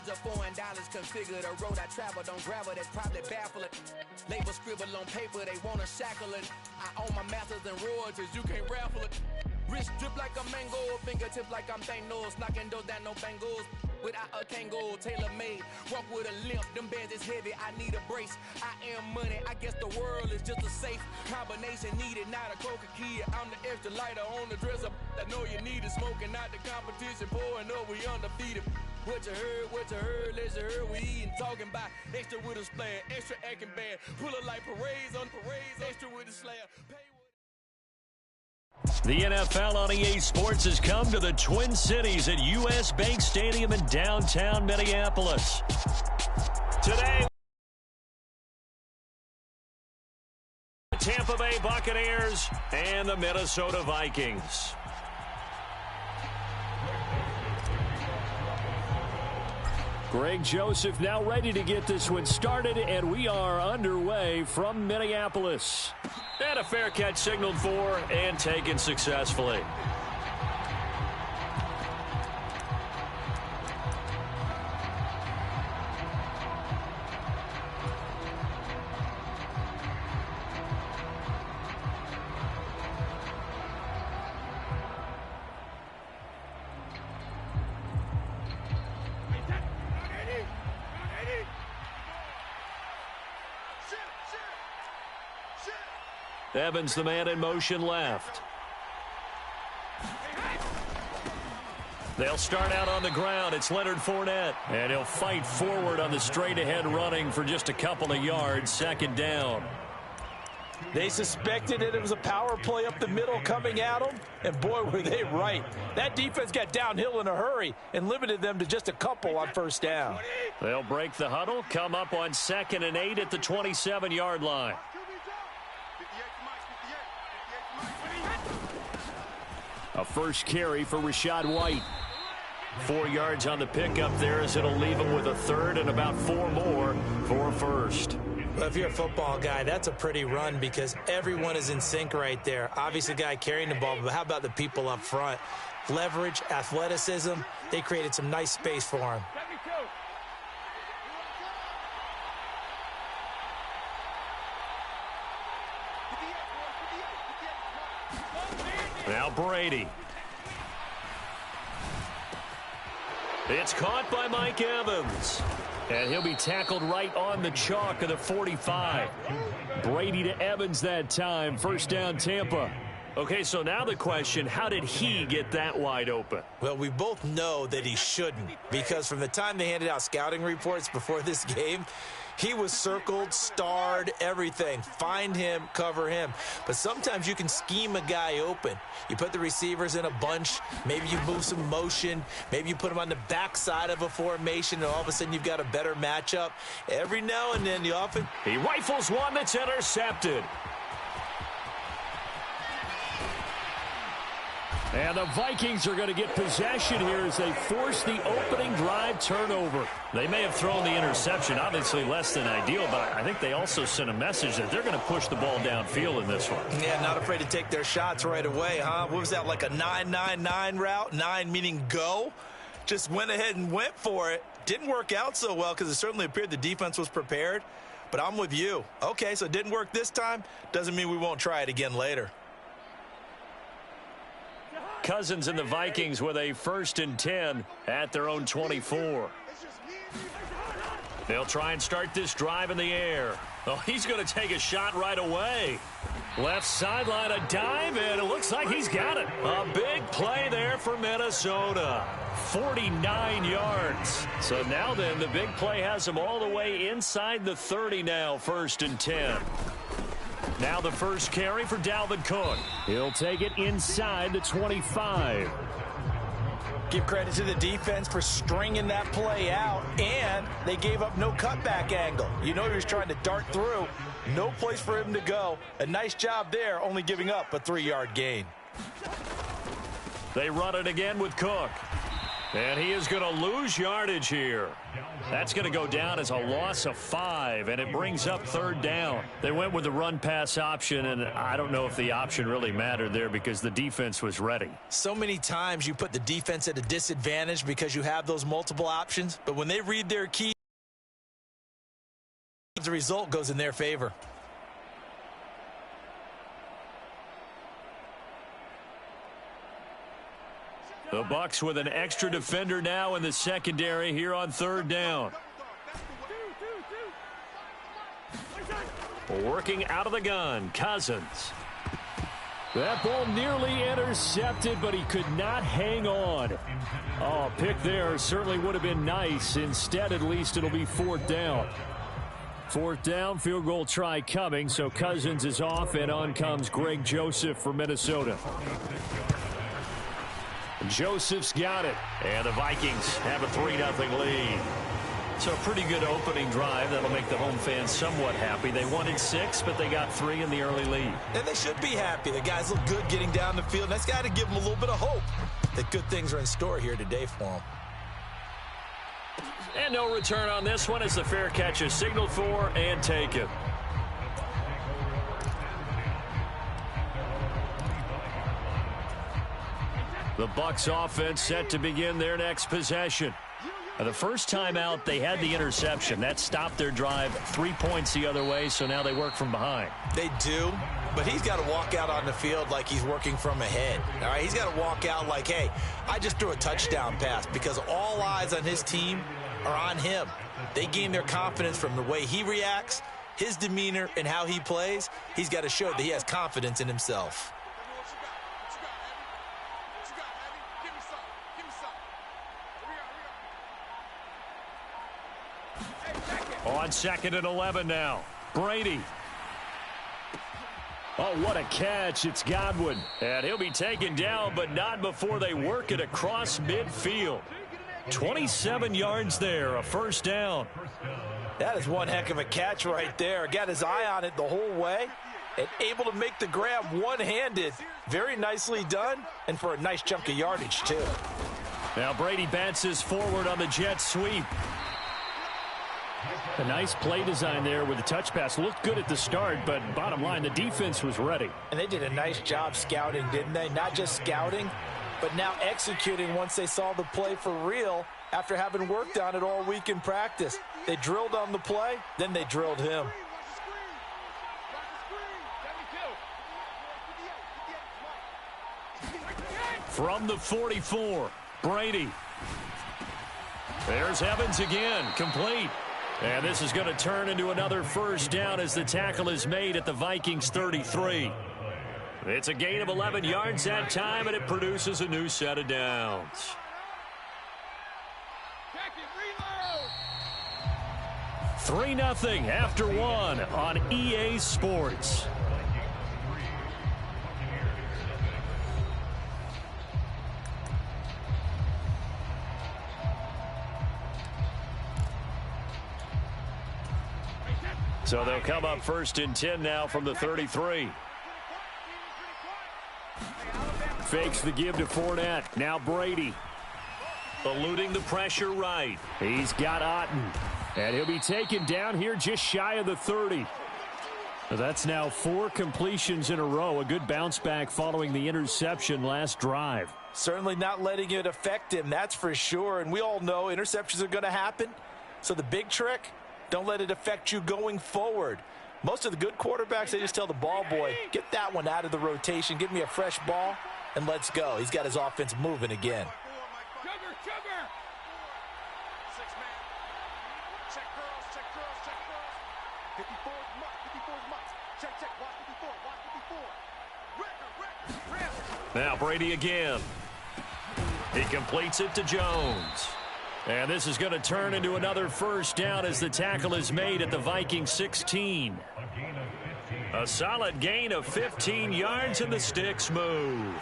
Hundreds of foreign dollars configure the road I travel. Don't gravel, that's probably baffling. Label scribble on paper, they want to shackle it. I own my masters and royalties, you can't raffle it. Wrist drip like a mango, fingertips like I'm Thanos. Knocking those down, no bangles. Without a tango, tailor-made. Walk with a limp, them bands is heavy, I need a brace. I am money, I guess the world is just a safe combination needed, not a coca key. I'm the extra lighter on the dresser. I know you need it, smoking out the competition, pouring up, we undefeated. What you heard, let's hear we eating, talking about extra with a splash, extra acting bad. Pull it like parades on parades, extra with a slab. The NFL on EA Sports has come to the Twin Cities at U.S. Bank Stadium in downtown Minneapolis. Today, Tampa Bay Buccaneers and the Minnesota Vikings. Greg Joseph now ready to get this one started, and we are underway from Minneapolis. And a fair catch signaled for and taken successfully. Evans, the man in motion left. They'll start out on the ground. It's Leonard Fournette. And he'll fight forward on the straight-ahead running for just a couple of yards. Second down. They suspected it was a power play up the middle coming at them, and boy, were they right. That defense got downhill in a hurry and limited them to just a couple on first down. They'll break the huddle, come up on 2nd and 8 at the 27-yard line. A first carry for Rachaad White. 4 yards on the pickup there as it'll leave him with a third and about 4 more for a first. Well, if you're a football guy, that's a pretty run because everyone is in sync right there. Obviously, the guy carrying the ball, but how about the people up front? Leverage, athleticism, they created some nice space for him. Now Brady. It's caught by Mike Evans. And he'll be tackled right on the chalk of the 45. Brady to Evans that time. First down, Tampa. Okay, so now the question, how did he get that wide open? Well, we both know that he shouldn't, because from the time they handed out scouting reports before this game, he was circled, starred, everything. Find him, cover him. But sometimes you can scheme a guy open. You put the receivers in a bunch. Maybe you move some motion. Maybe you put them on the backside of a formation, and all of a sudden you've got a better matchup. Every now and then the offense... He rifles one that's intercepted. And the Vikings are going to get possession here as they force the opening drive turnover. They may have thrown the interception, obviously less than ideal, but I think they also sent a message that they're going to push the ball downfield in this one. Yeah, not afraid to take their shots right away, huh? What was that, like a 9-9-9 route? 9 meaning go? Just went ahead and went for it. Didn't work out so well because it certainly appeared the defense was prepared. But I'm with you. Okay, so it didn't work this time. Doesn't mean we won't try it again later. Cousins and the Vikings with a 1st and 10 at their own 24. They'll try and start this drive in the air. Oh, he's going to take a shot right away. Left sideline, a dive, and it looks like he's got it. A big play there for Minnesota. 49 yards. So now then, the big play has him all the way inside the 30 now, 1st and 10. Now the first carry for Dalvin Cook. He'll take it inside the 25. Give credit to the defense for stringing that play out, and they gave up no cutback angle. You know he was trying to dart through. No place for him to go. A nice job there, only giving up a 3-yard gain. They run it again with Cook. And he is going to lose yardage here. That's going to go down as a loss of 5, and it brings up 3rd down. They went with the run-pass option, and I don't know if the option really mattered there because the defense was ready. So many times you put the defense at a disadvantage because you have those multiple options, but when they read their key, the result goes in their favor. The Bucs with an extra defender now in the secondary here on 3rd down. Working out of the gun, Cousins. That ball nearly intercepted, but he could not hang on. Oh, pick there certainly would have been nice. Instead, at least it'll be 4th down. 4th down, field goal try coming, so Cousins is off, and on comes Greg Joseph for Minnesota. Joseph's got it, and the Vikings have a 3-0 lead. So a pretty good opening drive. That'll make the home fans somewhat happy. They wanted 6, but they got 3 in the early lead. And they should be happy. The guys look good getting down the field. That's got to give them a little bit of hope that good things are in store here today for them. And no return on this one as the fair catch is signaled for and taken. The Bucs offense set to begin their next possession. The first time out, they had the interception. That stopped their drive 3 points the other way, so now they work from behind. They do, but he's got to walk out on the field like he's working from ahead. All right, he's got to walk out like, hey, I just threw a touchdown pass, because all eyes on his team are on him. They gain their confidence from the way he reacts, his demeanor, and how he plays. He's got to show that he has confidence in himself. On 2nd and 11 now. Brady. Oh, what a catch. It's Godwin. And he'll be taken down, but not before they work it across midfield. 27 yards there, a 1st down. That is one heck of a catch right there. Got his eye on it the whole way and able to make the grab one-handed. Very nicely done, and for a nice chunk of yardage, too. Now Brady bounces forward on the jet sweep. A nice play design there with the touch pass. Looked good at the start, but bottom line, the defense was ready. And they did a nice job scouting, didn't they? Not just scouting, but now executing once they saw the play for real after having worked on it all week in practice. They drilled on the play, then they drilled him. From the 44, Brady. There's Evans again, complete. And this is going to turn into another 1st down as the tackle is made at the Vikings 33. It's a gain of 11 yards that time, and it produces a new set of downs. Three 3-0 after 1 on EA Sports. So they'll come up 1st and 10 now from the 33. Fakes the give to Fournette. Now Brady. Eluding the pressure right. He's got Otten. And he'll be taken down here just shy of the 30. That's now 4 completions in a row. A good bounce back following the interception last drive. Certainly not letting it affect him, that's for sure. And we all know interceptions are going to happen. So the big trick, don't let it affect you going forward. Most of the good quarterbacks, they just tell the ball boy, get that one out of the rotation, give me a fresh ball, and let's go. He's got his offense moving again. Now Brady again. He completes it to Jones. And this is going to turn into another 1st down as the tackle is made at the Vikings 16. A solid gain of 15 yards and the sticks move.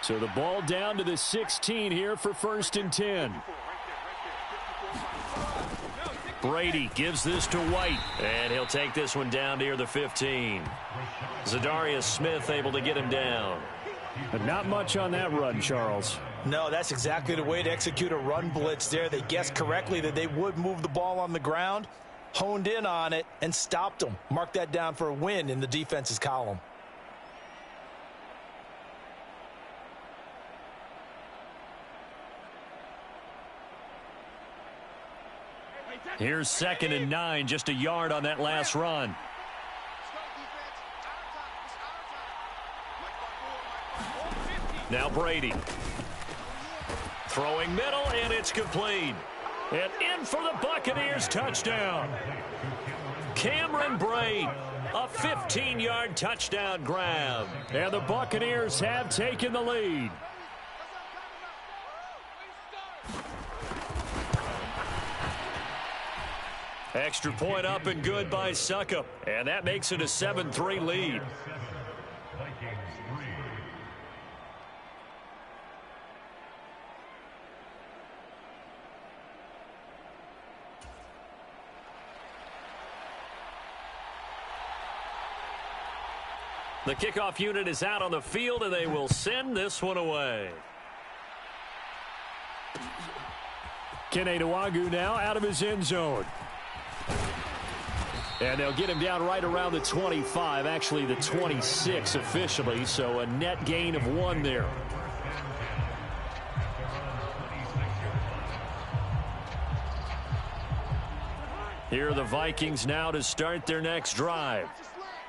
So the ball down to the 16 here for 1st and 10. Brady gives this to White, and he'll take this one down near the 15. Zadarius Smith able to get him down. But not much on that run, Charles. No, that's exactly the way to execute a run blitz there. They guessed correctly that they would move the ball on the ground, honed in on it, and stopped them. Mark that down for a win in the defense's column. Here's 2nd and 9, just a yard on that last run. Now Brady. Throwing middle, and it's complete. And in for the Buccaneers touchdown. Cameron Brate, a 15-yard touchdown grab. And the Buccaneers have taken the lead. Extra point up and good by Succop. And that makes it a 7-3 lead. The kickoff unit is out on the field, and they will send this one away. Kene Nwangwu now out of his end zone. And they'll get him down right around the 25, actually the 26 officially, so a net gain of 1 there. Here are the Vikings now to start their next drive.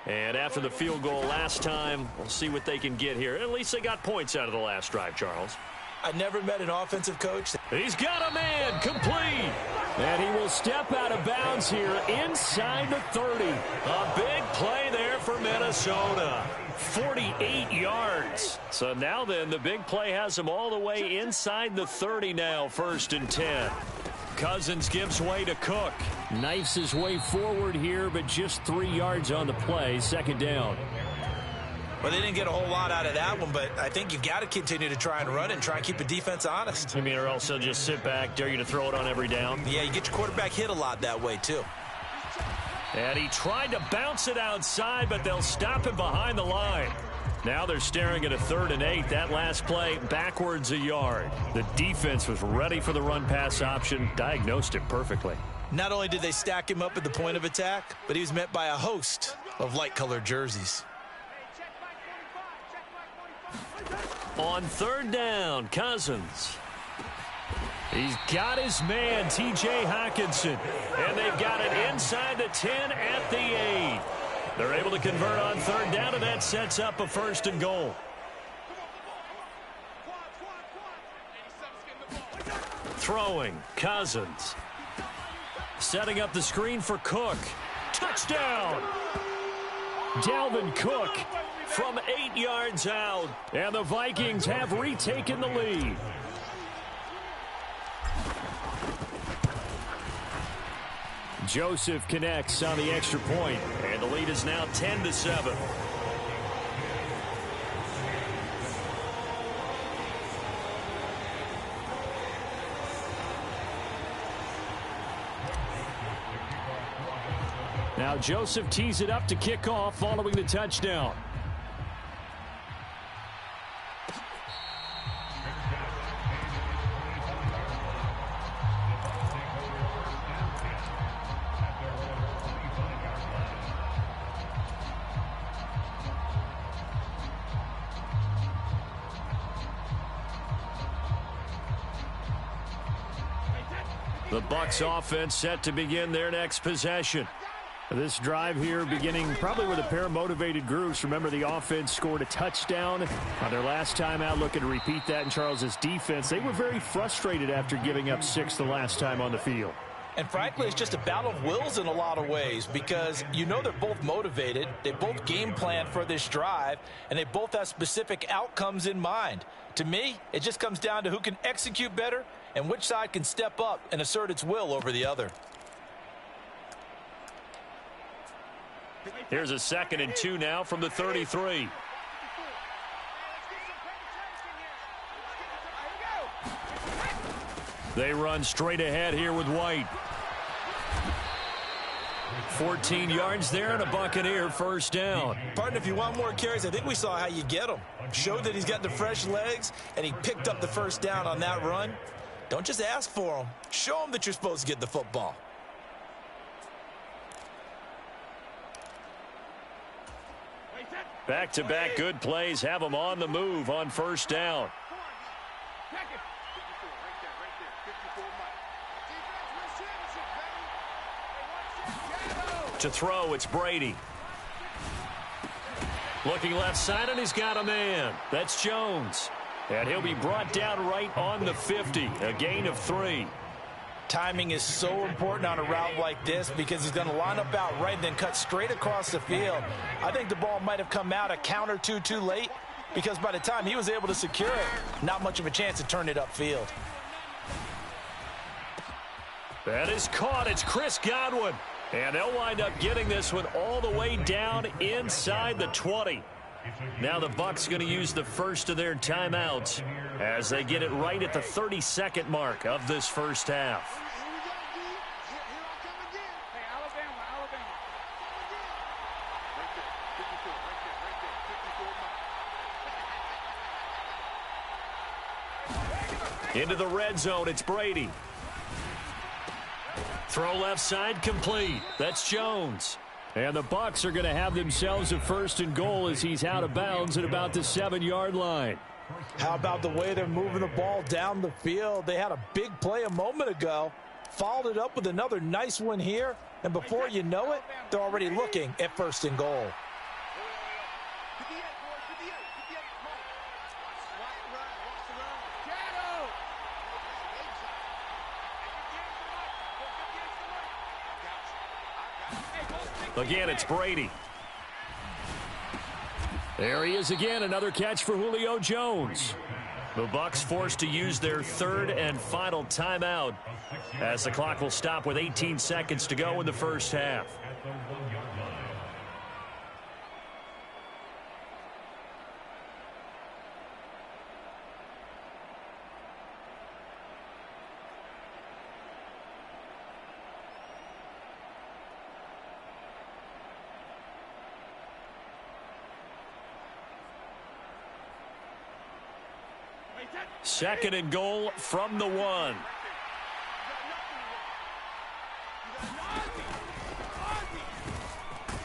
And after the field goal last time, we'll see what they can get here. At least they got points out of the last drive, Charles. I never met an offensive coach. He's got a man, complete. And he will step out of bounds here inside the 30. A big play there for Minnesota. 48 yards. So now then, the big play has him all the way inside the 30 now, 1st and 10. Cousins gives way to Cook. Knifes his way forward here, but just 3 yards on the play. 2nd down. Well, they didn't get a whole lot out of that one, but I think you've got to continue to try and run and try and keep the defense honest. You mean, or else they'll just sit back, dare you to throw it on every down? Yeah, you get your quarterback hit a lot that way, too. And he tried to bounce it outside, but they'll stop him behind the line. Now they're staring at a 3rd and 8. That last play, backwards a yard. The defense was ready for the run-pass option, diagnosed it perfectly. Not only did they stack him up at the point of attack, but he was met by a host of light-colored jerseys. On 3rd down, Cousins. He's got his man, T.J. Hockenson. And they've got it inside the 10 at the 8. They're able to convert on 3rd down, and that sets up a 1st and goal. Throwing, Cousins. Setting up the screen for Cook. Touchdown! Dalvin Cook from 8 yards out. And the Vikings have retaken the lead. Joseph connects on the extra point, and the lead is now 10-7. Now Joseph tees it up to kick off following the touchdown. The Bucs offense set to begin their next possession. This drive here beginning probably with a pair of motivated groups. Remember, the offense scored a touchdown on their last time out, looking to repeat that in Charles's defense. They were very frustrated after giving up 6 the last time on the field. And frankly, it's just a battle of wills in a lot of ways because you know they're both motivated. They both game plan for this drive, and they both have specific outcomes in mind. To me, it just comes down to who can execute better and which side can step up and assert its will over the other. Here's a 2nd and 2 now from the 33. They run straight ahead here with White. 14 yards there and a Buccaneer first down. Partner, if you want more carries, I think we saw how you get them. Showed that he's got the fresh legs, and he picked up the first down on that run. Don't just ask for them. Show them that you're supposed to get the football. Back-to-back good plays have them on the move on first down. To throw, it's Brady. Looking left side, and he's got a man. That's Jones. And he'll be brought down right on the 50, a gain of 3. Timing is so important on a route like this because he's going to line up out right and then cut straight across the field. I think the ball might have come out a count or two too late because by the time he was able to secure it, not much of a chance to turn it upfield. That is caught. It's Chris Godwin. And they'll wind up getting this one all the way down inside the 20. Now the Bucs going to use the first of their timeouts as they get it right at the 32nd mark of this first half. Into the red zone, it's Brady. Throw left side complete. That's Jones. And the Bucs are going to have themselves a first and goal as he's out of bounds at about the 7-yard line. How about the way they're moving the ball down the field? They had a big play a moment ago, followed it up with another nice one here, and before you know it, they're already looking at first and goal. Again, it's Brady. There he is again, another catch for Julio Jones. The Bucs forced to use their third and final timeout as the clock will stop with 18 seconds to go in the first half. Second and goal from the 1.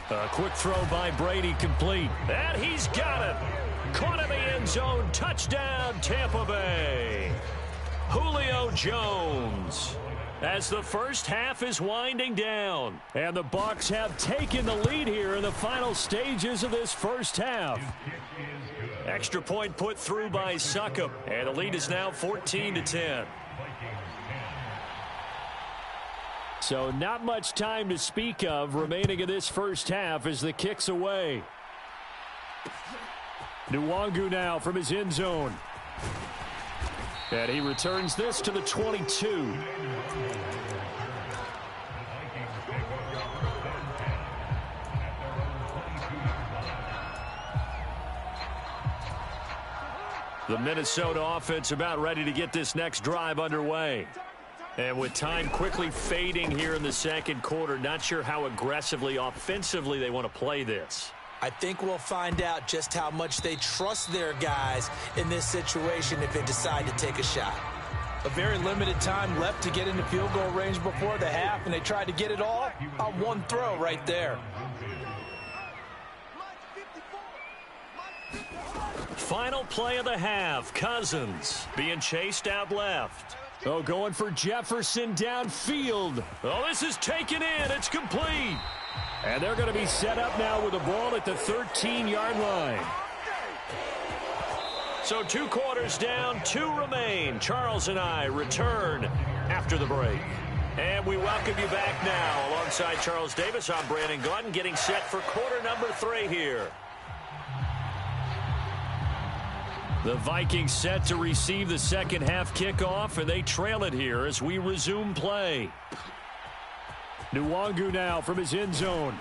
A quick throw by Brady complete. And he's got it. Caught in the end zone. Touchdown, Tampa Bay. Julio Jones. As the first half is winding down. And the Bucs have taken the lead here in the final stages of this first half. Extra point put through by Succop, and the lead is now 14-10. So not much time to speak of remaining in this first half as the kick's away. Nwangu now from his end zone. And he returns this to the 22. The Minnesota offense about ready to get this next drive underway. And with time quickly fading here in the second quarter, not sure how aggressively, offensively they want to play this. I think we'll find out just how much they trust their guys in this situation if they decide to take a shot. A very limited time left to get into field goal range before the half, and they tried to get it all on one throw right there. Final play of the half. Cousins being chased out left. Oh, going for Jefferson downfield. Oh, this is taken in. It's complete. And they're going to be set up now with the ball at the 13-yard line. So 2 quarters down, 2 remain. Charles and I return after the break. And we welcome you back now. Alongside Charles Davis, I'm Brandon Gaudin, getting set for quarter number 3 here. The Vikings set to receive the second half kickoff, and they trail it here as we resume play. Nwangu now from his end zone.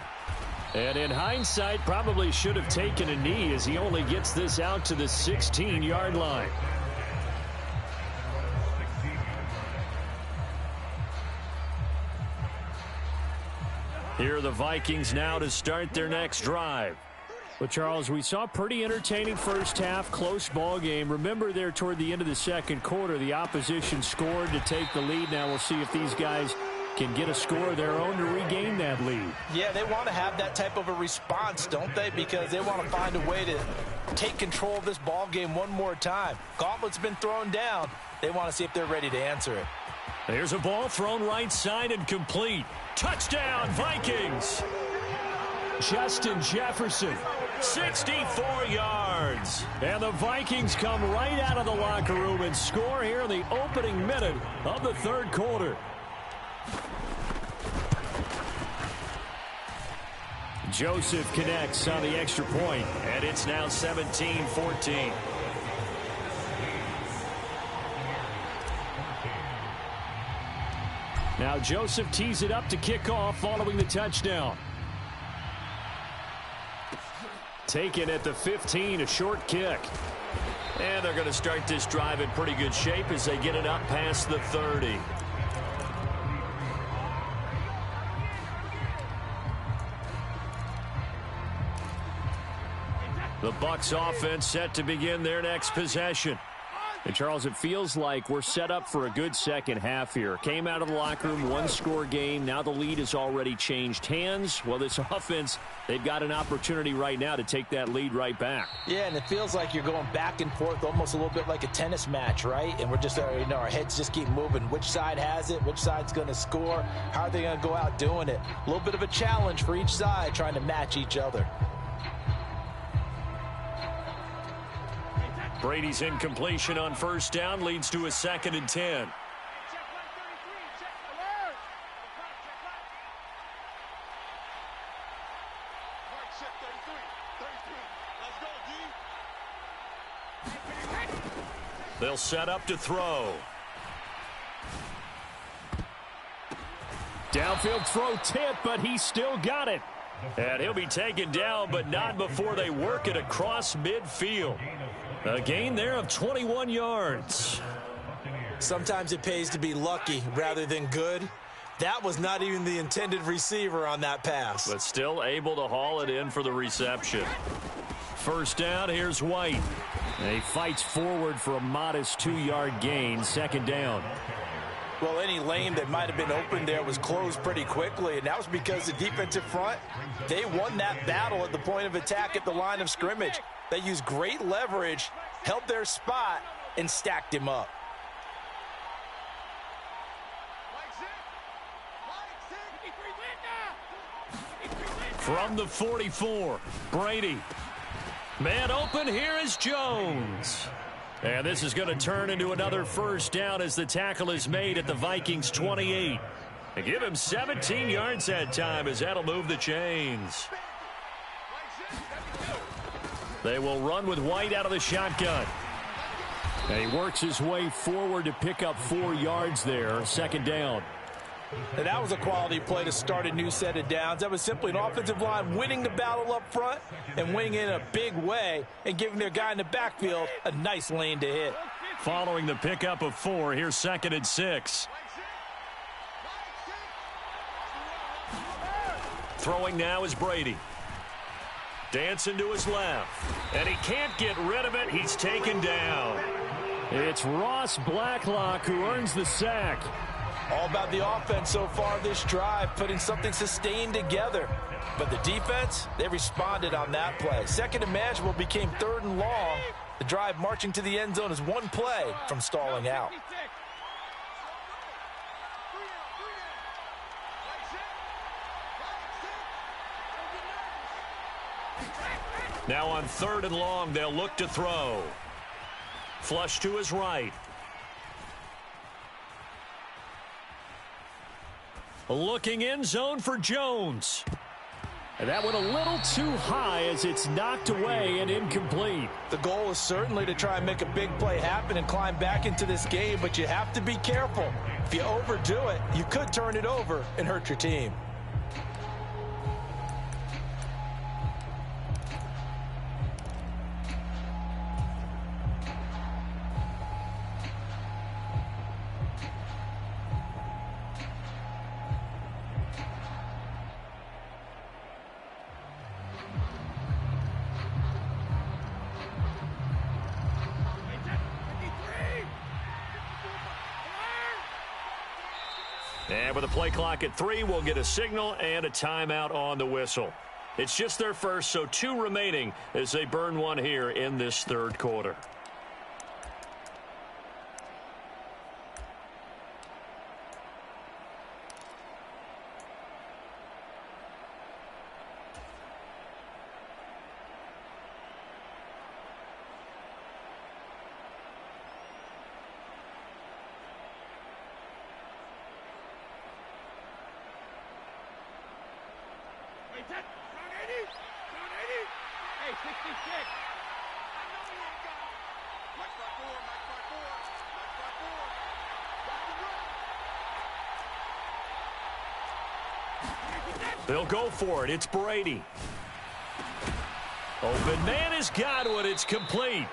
And in hindsight, probably should have taken a knee as he only gets this out to the 16-yard line. Here the Vikings now to start their next drive. Well, Charles, we saw a pretty entertaining first half, close ball game. Remember there toward the end of the second quarter, the opposition scored to take the lead. Now we'll see if these guys can get a score of their own to regain that lead. Yeah, they want to have that type of a response, don't they? Because they want to find a way to take control of this ball game one more time. Gauntlet's been thrown down. They want to see if they're ready to answer it. There's a ball thrown right side and complete. Touchdown, Vikings! Justin Jefferson, 64 yards. And the Vikings come right out of the locker room and score here in the opening minute of the third quarter. Joseph connects on the extra point, and it's now 17-14. Now Joseph tees it up to kick off following the touchdown. Taken at the 15, a short kick. And they're going to start this drive in pretty good shape as they get it up past the 30. The Bucs offense set to begin their next possession. And Charles, it feels like we're set up for a good second half here. Came out of the locker room, one-score game. Now the lead has already changed hands. Well, this offense, they've got an opportunity right now to take that lead right back. Yeah, and it feels like you're going back and forth almost a little bit like a tennis match, right? And we're just, our heads just keep moving. Which side has it? Which side's going to score? How are they going to go out doing it? A little bit of a challenge for each side trying to match each other. Brady's incompletion on first down leads to a 2nd and 10. They'll set up to throw. Downfield throw tip, but he still got it. And he'll be taken down, but not before they work it across midfield. A gain there of 21 yards. Sometimes it pays to be lucky rather than good. That was not even the intended receiver on that pass. But still able to haul it in for the reception. First down, here's White. And he fights forward for a modest 2-yard gain, 2nd down. Well, any lane that might have been open there was closed pretty quickly, and that was because the defensive front, they won that battle at the point of attack at the line of scrimmage. They used great leverage, held their spot, and stacked him up. From the 44, Brady. Man open, here is Jones. And this is going to turn into another first down as the tackle is made at the Vikings 28. And give him 17 yards that time as that'll move the chains. They will run with White out of the shotgun. And he works his way forward to pick up 4 yards there, 2nd down. And that was a quality play to start a new set of downs. That was simply an offensive line winning the battle up front and winning in a big way and giving their guy in the backfield a nice lane to hit. Following the pickup of 4, here's 2nd and 6. Throwing now is Brady. Dancing to his left. And he can't get rid of it. He's taken down. It's Ross Blacklock who earns the sack. All about the offense so far this drive, putting something sustained together. But the defense, they responded on that play. 2nd and manageable became 3rd and long. The drive marching to the end zone is one play from stalling out. Now on 3rd and long, they'll look to throw. Flush to his right. Looking end zone for Jones. And that went a little too high as it's knocked away and incomplete. The goal is certainly to try and make a big play happen and climb back into this game, but you have to be careful. If you overdo it, you could turn it over and hurt your team. And with a play clock at 3, we'll get a signal and a timeout on the whistle. It's just their first, so 2 remaining as they burn one here in this third quarter. They'll go for it. It's Brady. Open man has got it. It's complete.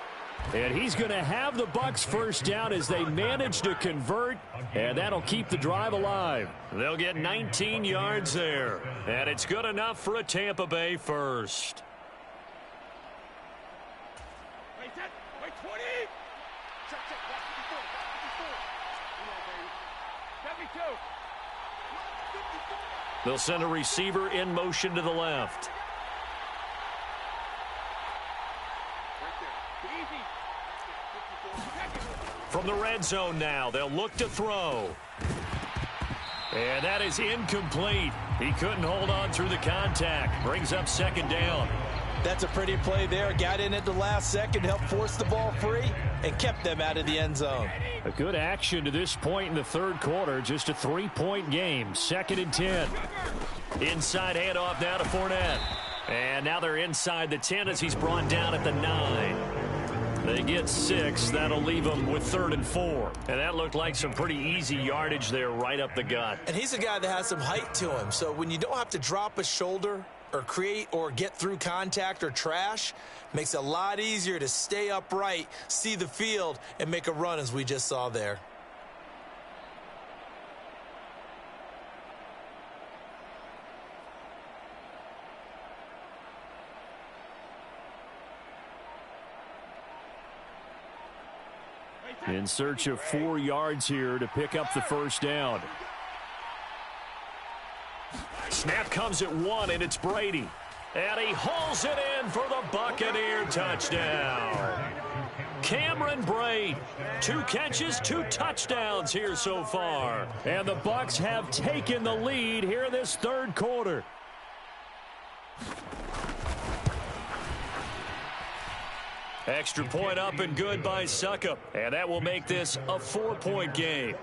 And he's going to have the Bucs first down as they manage to convert, and that'll keep the drive alive. They'll get 19 yards there, and it's good enough for a Tampa Bay first. They'll send a receiver in motion to the left. From the red zone now, they'll look to throw. And that is incomplete. He couldn't hold on through the contact. Brings up second down. That's a pretty play there. Got in at the last second, helped force the ball free, and kept them out of the end zone. A good action to this point in the third quarter. Just a 3-point game. 2nd and 10. Inside handoff now to Fournette. And now they're inside the 10 as he's brought down at the 9. They get 6. That'll leave them with 3rd and 4. And that looked like some pretty easy yardage there right up the gut. And he's a guy that has some height to him. So when you don't have to drop a shoulder or create or get through contact or trash, makes it a lot easier to stay upright, see the field, and make a run as we just saw there. In search of 4 yards here to pick up the first down. Snap comes at 1, and it's Brady. And he hauls it in for the Buccaneer touchdown. Cameron Brate, 2 catches, 2 touchdowns here so far. And the Bucs have taken the lead here in this third quarter. Extra point up and good by Suckup. And that will make this a 4-point game.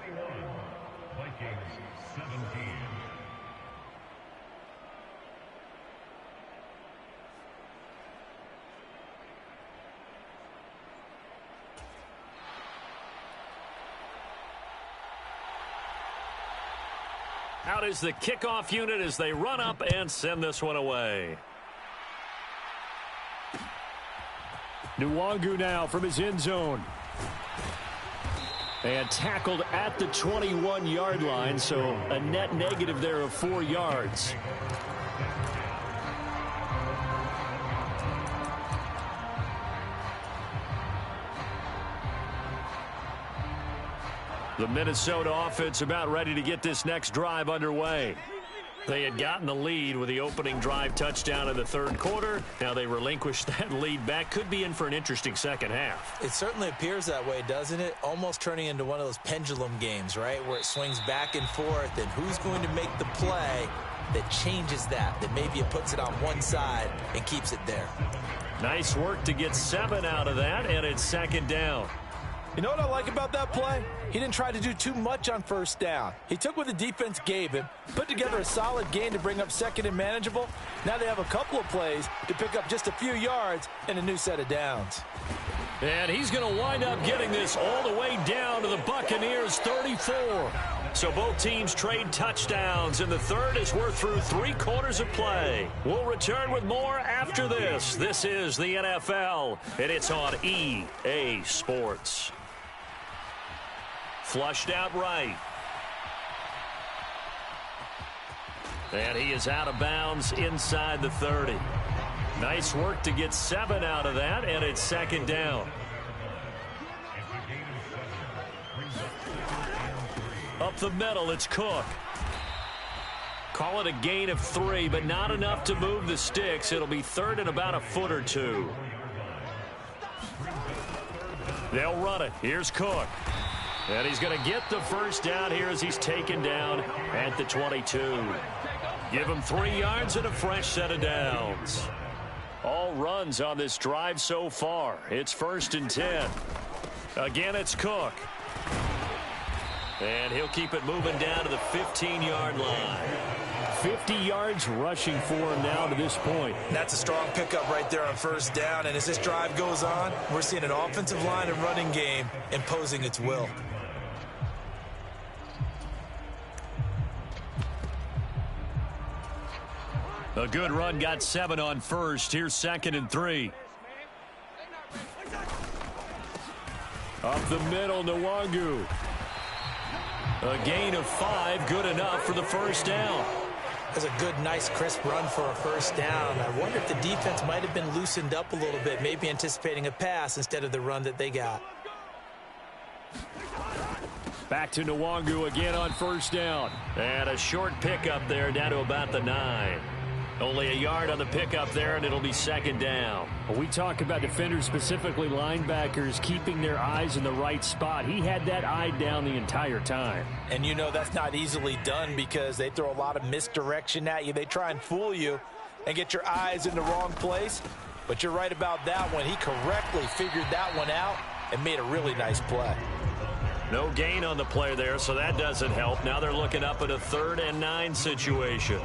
Out is the kickoff unit as they run up and send this one away. Nwangu now from his end zone. And tackled at the 21-yard line, so a net negative there of 4 yards. The Minnesota offense about ready to get this next drive underway. They had gotten the lead with the opening drive touchdown in the third quarter. Now they relinquished that lead back. Could be in for an interesting second half. It certainly appears that way, doesn't it? Almost turning into one of those pendulum games, right? Where it swings back and forth, and who's going to make the play that changes that maybe it puts it on one side and keeps it there. Nice work to get 7 out of that, and it's second down. You know what I like about that play? He didn't try to do too much on first down. He took what the defense gave him, put together a solid gain to bring up second and manageable. Now they have a couple of plays to pick up just a few yards and a new set of downs. And he's going to wind up getting this all the way down to the Buccaneers' 34. So both teams trade touchdowns in the third as we're through 3 quarters of play. We'll return with more after this. This is the NFL, and it's on EA Sports. Flushed out right. And he is out of bounds inside the 30. Nice work to get 7 out of that, and it's second down. Up the middle, it's Cook. Call it a gain of 3, but not enough to move the sticks. It'll be third and about a foot or two. They'll run it. Here's Cook. And he's going to get the first down here as he's taken down at the 22. Give him 3 yards and a fresh set of downs. All runs on this drive so far. It's 1st and 10. Again, it's Cook. And he'll keep it moving down to the 15-yard line. 50 yards rushing for him now to this point. That's a strong pickup right there on 1st down. And as this drive goes on, we're seeing an offensive line and running game imposing its will. A good run, got 7 on 1st. Here's 2nd and 3. Up the middle, Nwangu. A gain of 5, good enough for the first down. That's a good, nice, crisp run for a 1st down. I wonder if the defense might have been loosened up a little bit, maybe anticipating a pass instead of the run that they got. Back to Nwangu again on 1st down. And a short pickup there down to about the 9. Only a yard on the pickup there, and it'll be 2nd down. We talk about defenders, specifically linebackers, keeping their eyes in the right spot. He had that eye down the entire time. And you know that's not easily done because they throw a lot of misdirection at you. They try and fool you and get your eyes in the wrong place. But you're right about that one. He correctly figured that one out and made a really nice play. No gain on the play there, so that doesn't help. Now they're looking up at a 3rd and 9 situation.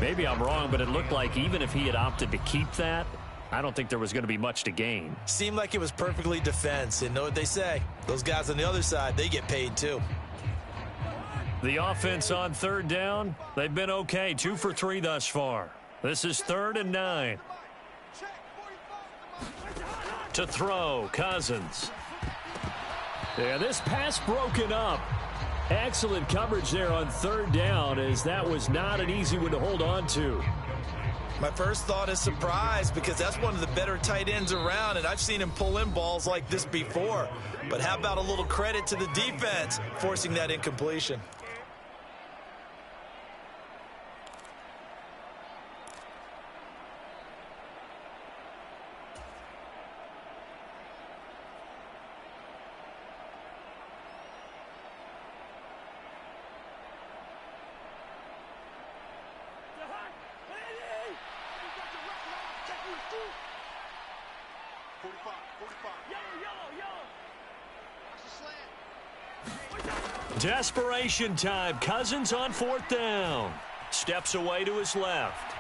Maybe I'm wrong, but it looked like even if he had opted to keep that, I don't think there was going to be much to gain. Seemed like it was perfectly defense. And know what they say? Those guys on the other side, they get paid too. The offense on 3rd down, they've been okay. 2 for 3 thus far. This is 3rd and 9. To throw, Cousins. Yeah, this pass broken up. Excellent coverage there on 3rd down, as that was not an easy one to hold on to. My first thought is surprise because that's one of the better tight ends around, and I've seen him pull in balls like this before. But how about a little credit to the defense forcing that incompletion? Desperation time. Cousins on 4th down. Steps away to his left.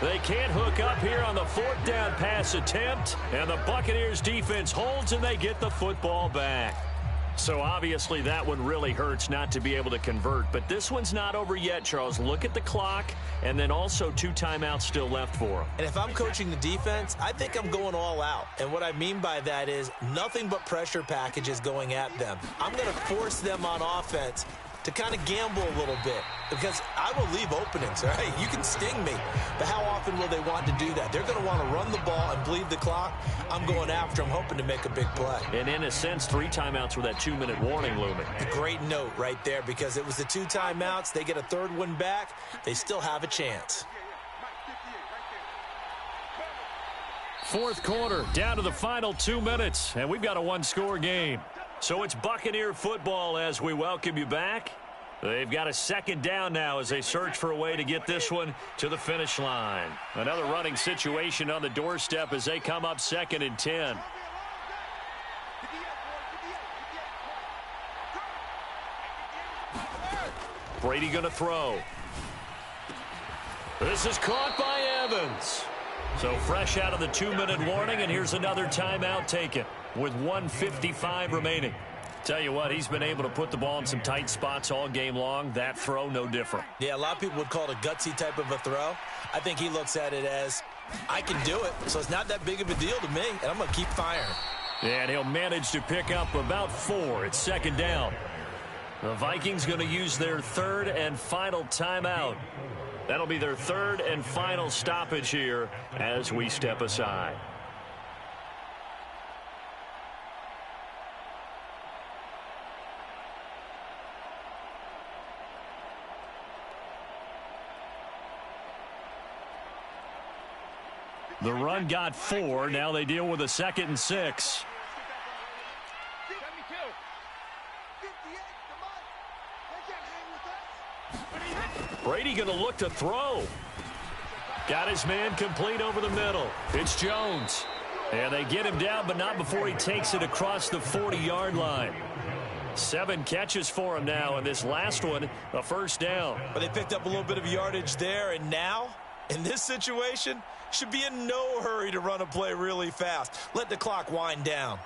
They can't hook up here on the 4th down pass attempt. And the Buccaneers defense holds and they get the football back. So obviously that one really hurts not to be able to convert. But this one's not over yet, Charles. Look at the clock, and then also 2 timeouts still left for them. And if I'm coaching the defense, I think I'm going all out. And what I mean by that is nothing but pressure packages going at them. I'm going to force them on offense to kind of gamble a little bit because I will leave openings, all right? You can sting me, but how often will they want to do that? They're going to want to run the ball and bleed the clock. I'm going after them, hoping to make a big play. And in a sense, 3 timeouts with that 2-minute warning looming. A great note right there because it was the 2 timeouts. They get a 3rd one back. They still have a chance. 4th quarter, down to the final 2 minutes, and we've got a 1-score game. So it's Buccaneer football as we welcome you back. They've got a 2nd down now as they search for a way to get this one to the finish line. Another running situation on the doorstep as they come up 2nd and 10. Brady going to throw. This is caught by Evans. So fresh out of the 2-minute warning, and here's another timeout taken with 1:55 remaining. Tell you what, he's been able to put the ball in some tight spots all game long. That throw, no different. Yeah, a lot of people would call it a gutsy type of a throw. I think he looks at it as, I can do it, so it's not that big of a deal to me, and I'm going to keep firing. And he'll manage to pick up about 4. It's 2nd down. The Vikings going to use their 3rd and final timeout. That'll be their 3rd and final stoppage here as we step aside. The run got 4. Now they deal with a 2nd and 6. Brady going to look to throw. Got his man complete over the middle. It's Jones. And they get him down, but not before he takes it across the 40-yard line. 7 catches for him now, and this last one, a first down. But they picked up a little bit of yardage there, and now, in this situation, should be in no hurry to run a play really fast. Let the clock wind down.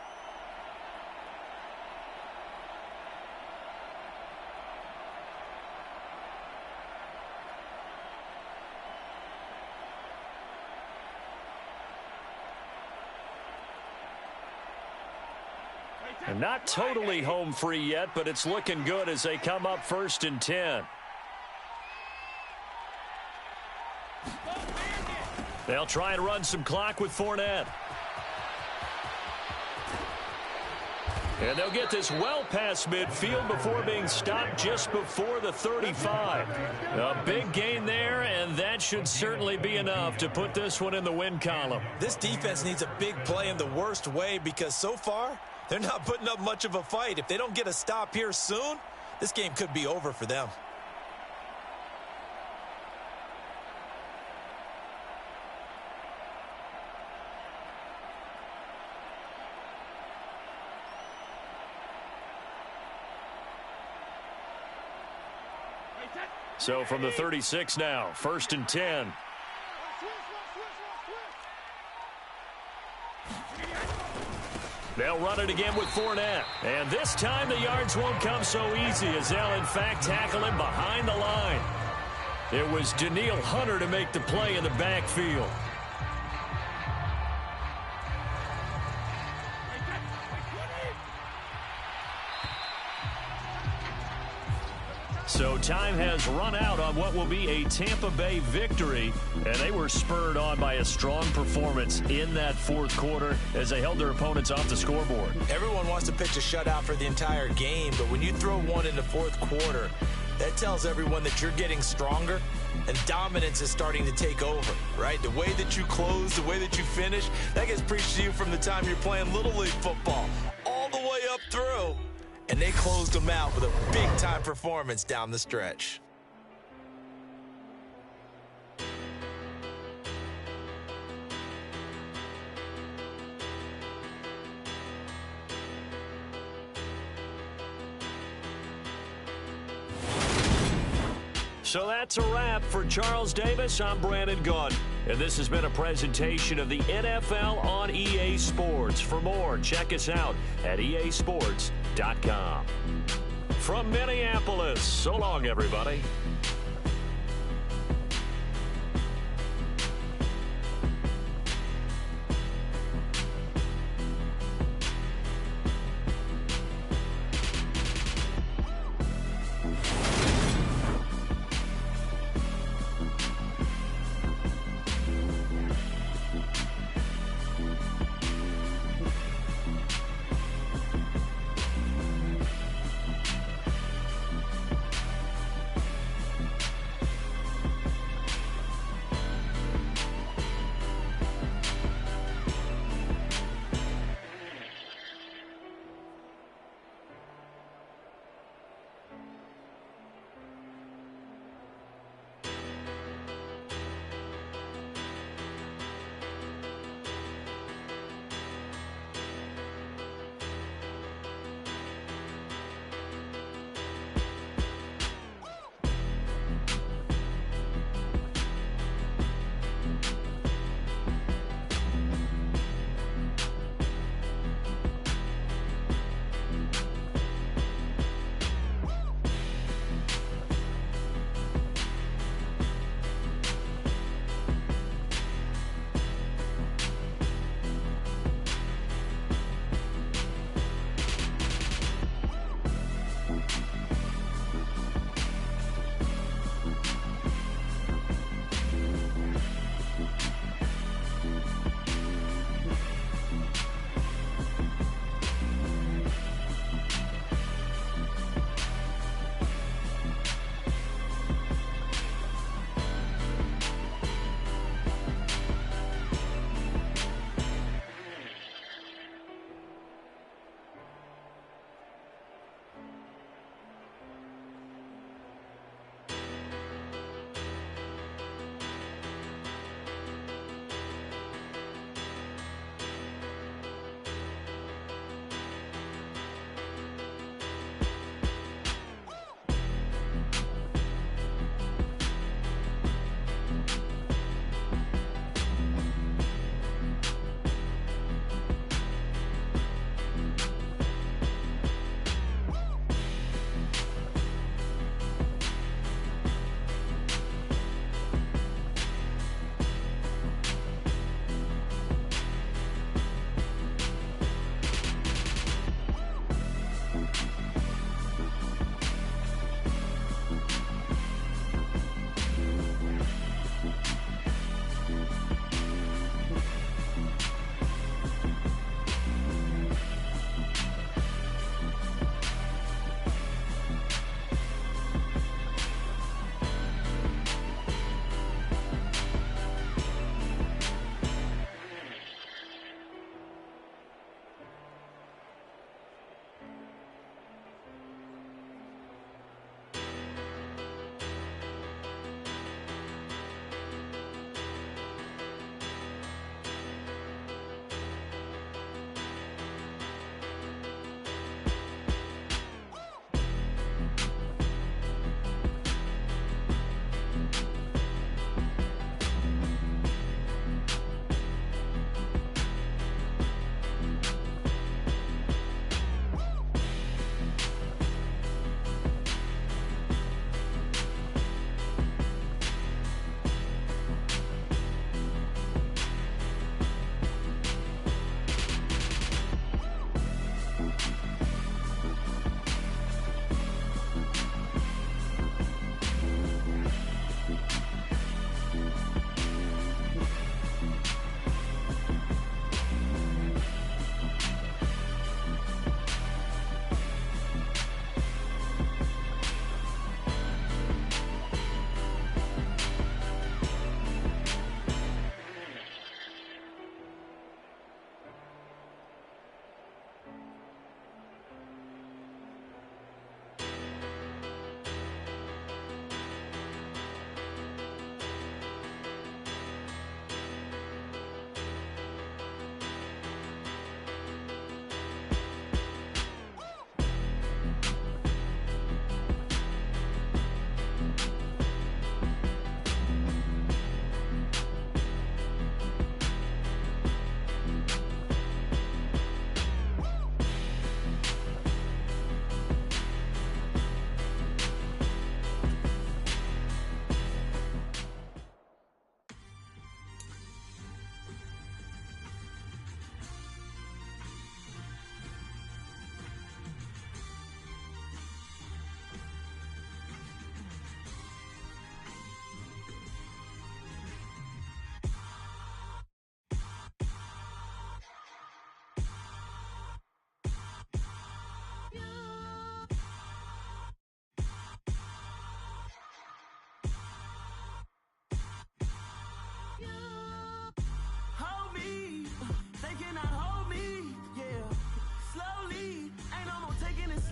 And not totally home free yet, but it's looking good as they come up 1st and 10. They'll try and run some clock with Fournette. And they'll get this well past midfield before being stopped just before the 35. A big gain there, and that should certainly be enough to put this one in the win column. This defense needs a big play in the worst way because so far, they're not putting up much of a fight. If they don't get a stop here soon, this game could be over for them. So from the 36 now, 1st and 10. They'll run it again with Fournette. And this time the yards won't come so easy as they'll, in fact, tackle him behind the line. It was Danielle Hunter to make the play in the backfield. So time has run out on what will be a Tampa Bay victory, and they were spurred on by a strong performance in that 4th quarter as they held their opponents off the scoreboard. Everyone wants to pitch a shutout for the entire game, but when you throw one in the 4th quarter, that tells everyone that you're getting stronger and dominance is starting to take over, right? The way that you close, the way that you finish, that gets preached to you from the time you're playing Little League football all the way up through. And they closed them out with a big-time performance down the stretch. So that's a wrap for Charles Davis. I'm Brandon Gunn. And this has been a presentation of the NFL on EA Sports. For more, check us out at easports.com. From Minneapolis, so long, everybody.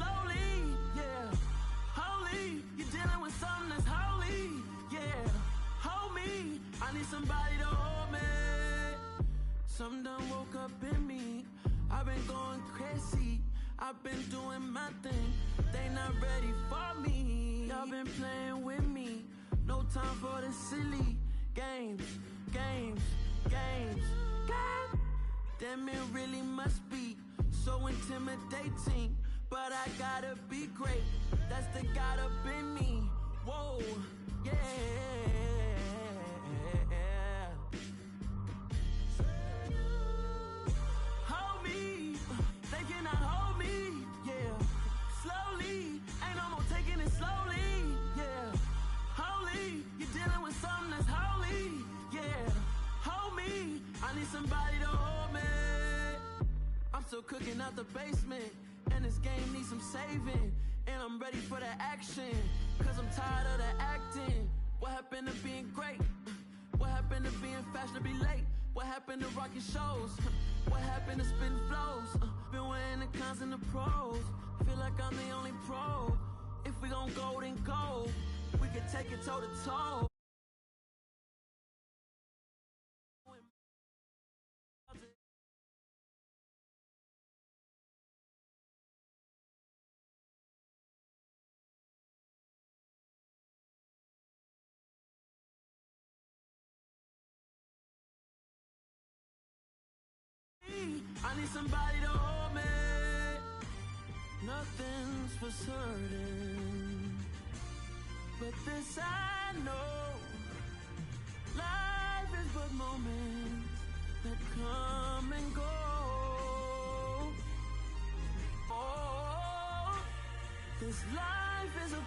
slowly, yeah. Holy, you're dealing with something that's holy, yeah. Hold me, I need somebody to hold me. Something done woke up in me. I've been going crazy. I've been doing my thing. They not ready for me. Y'all been playing with me. No time for the silly games, games, games, games. Damn, it really must be so intimidating. But I gotta be great. That's the God up in me. Whoa, yeah. Hold me, they cannot hold me, yeah. Slowly, ain't no more taking it slowly, yeah. Holy, you're dealing with something that's holy, yeah. Hold me, I need somebody to hold me. I'm still cooking out the basement, and this game needs some saving. And I'm ready for the action, cause I'm tired of the acting. What happened to being great? What happened to being fashionably late? What happened to rocking shows? What happened to spitting flows? Been wearing the cons and the pros. Feel like I'm the only pro. If we gon' go, then go. We can take it toe to toe. I need somebody to hold me. Nothing's for certain, but this I know. Life is but moments that come and go. Oh, this life is a